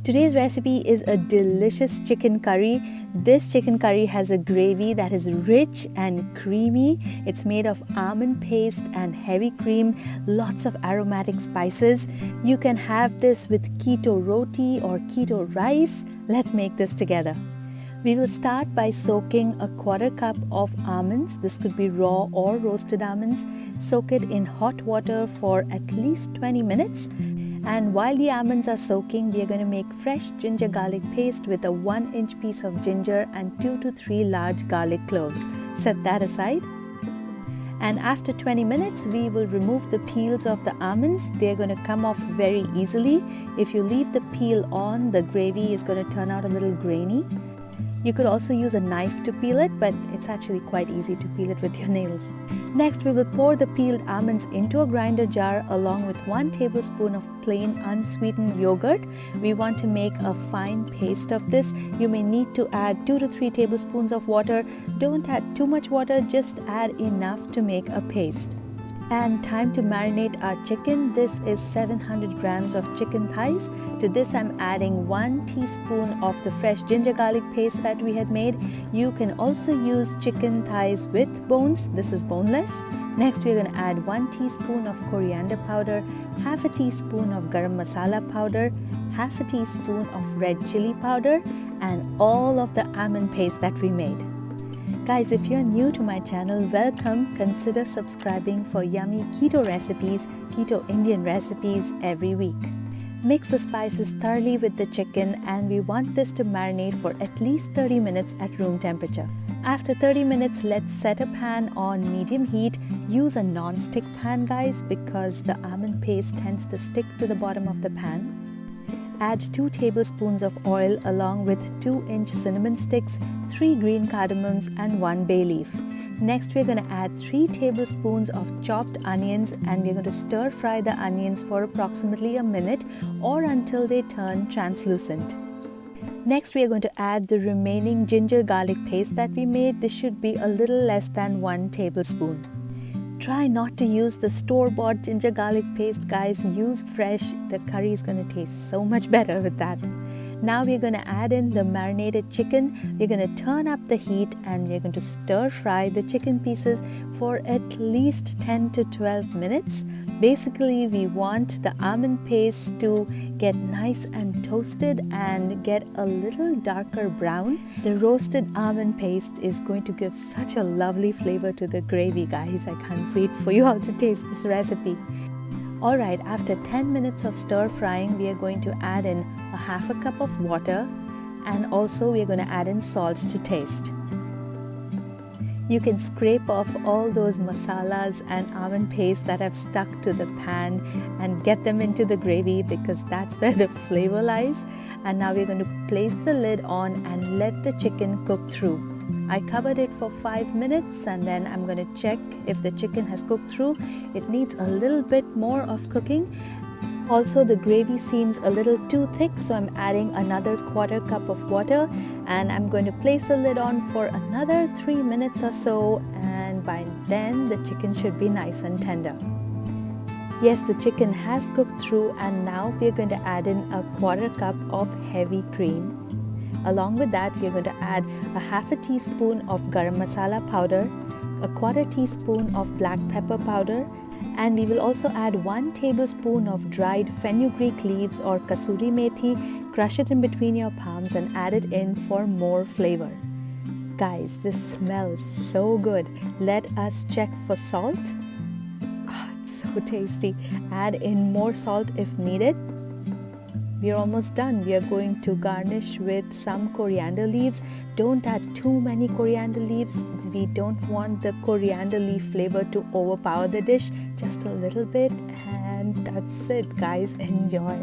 Today's recipe is a delicious chicken curry. This chicken curry has a gravy that is rich and creamy. It's made of almond paste and heavy cream, lots of aromatic spices. You can have this with keto roti or keto rice. Let's make this together. We will start by soaking a quarter cup of almonds. This could be raw or roasted almonds. Soak it in hot water for at least 20 minutes. And while the almonds are soaking, we are going to make fresh ginger garlic paste with a 1-inch piece of ginger and 2 to 3 large garlic cloves. Set that aside. And after 20 minutes, we will remove the peels of the almonds. They're going to come off very easily. If you leave the peel on, the gravy is going to turn out a little grainy. You could also use a knife to peel it, but it's actually quite easy to peel it with your nails. Next, we will pour the peeled almonds into a grinder jar along with 1 tablespoon of plain unsweetened yogurt. We want to make a fine paste of this. You may need to add 2 to 3 tablespoons of water. Don't add too much water, just add enough to make a paste. And time to marinate our chicken. This is 700 grams of chicken thighs. To this I'm adding 1 teaspoon of the fresh ginger garlic paste that we had made. You can also use chicken thighs with bones. This is boneless. Next we're going to add 1 teaspoon of coriander powder, half a teaspoon of garam masala powder, half a teaspoon of red chilli powder, and all of the almond paste that we made. Guys, if you're new to my channel, welcome. Consider subscribing for yummy keto recipes, keto Indian recipes every week. Mix the spices thoroughly with the chicken, and we want this to marinate for at least 30 minutes at room temperature. After 30 minutes, let's set a pan on medium heat. Use a non-stick pan, guys, because the almond paste tends to stick to the bottom of the pan. Add 2 tablespoons of oil along with 2-inch cinnamon sticks, 3 green cardamoms, and 1 bay leaf. Next, we're going to add 3 tablespoons of chopped onions, and we're going to stir fry the onions for approximately a minute or until they turn translucent. Next, we are going to add the remaining ginger garlic paste that we made. This should be a little less than 1 tablespoon. Try not to use the store-bought ginger garlic paste, guys. Use fresh. The curry is going to taste so much better with that. Now we're going to add in the marinated chicken. We're going to turn up the heat and we're going to stir fry the chicken pieces for at least 10 to 12 minutes. Basically, we want the almond paste to get nice and toasted and get a little darker brown. The roasted almond paste is going to give such a lovely flavor to the gravy, guys. I can't wait for you all to taste this recipe. Alright, after 10 minutes of stir frying, we are going to add in a half a cup of water, and also we are going to add in salt to taste. You can scrape off all those masalas and almond paste that have stuck to the pan and get them into the gravy, because that's where the flavor lies. And now we're going to place the lid on and let the chicken cook through. I covered it for 5 minutes and then I'm going to check if the chicken has cooked through. It needs a little bit more of cooking. Also, the gravy seems a little too thick, so I'm adding another quarter cup of water, and I'm going to place the lid on for another 3 minutes or so, and by then the chicken should be nice and tender. Yes, the chicken has cooked through, and now we're going to add in a quarter cup of heavy cream. Along with that, we're going to add a half a teaspoon of garam masala powder, a quarter teaspoon of black pepper powder, and we will also add 1 tablespoon of dried fenugreek leaves or kasuri methi. Crush it in between your palms and add it in for more flavor. Guys, this smells so good. Let us check for salt. Oh, it's so tasty. Add in more salt if needed. We are almost done. We are going to garnish with some coriander leaves. Don't add too many coriander leaves. We don't want the coriander leaf flavor to overpower the dish. Just a little bit, and that's it, guys. Enjoy.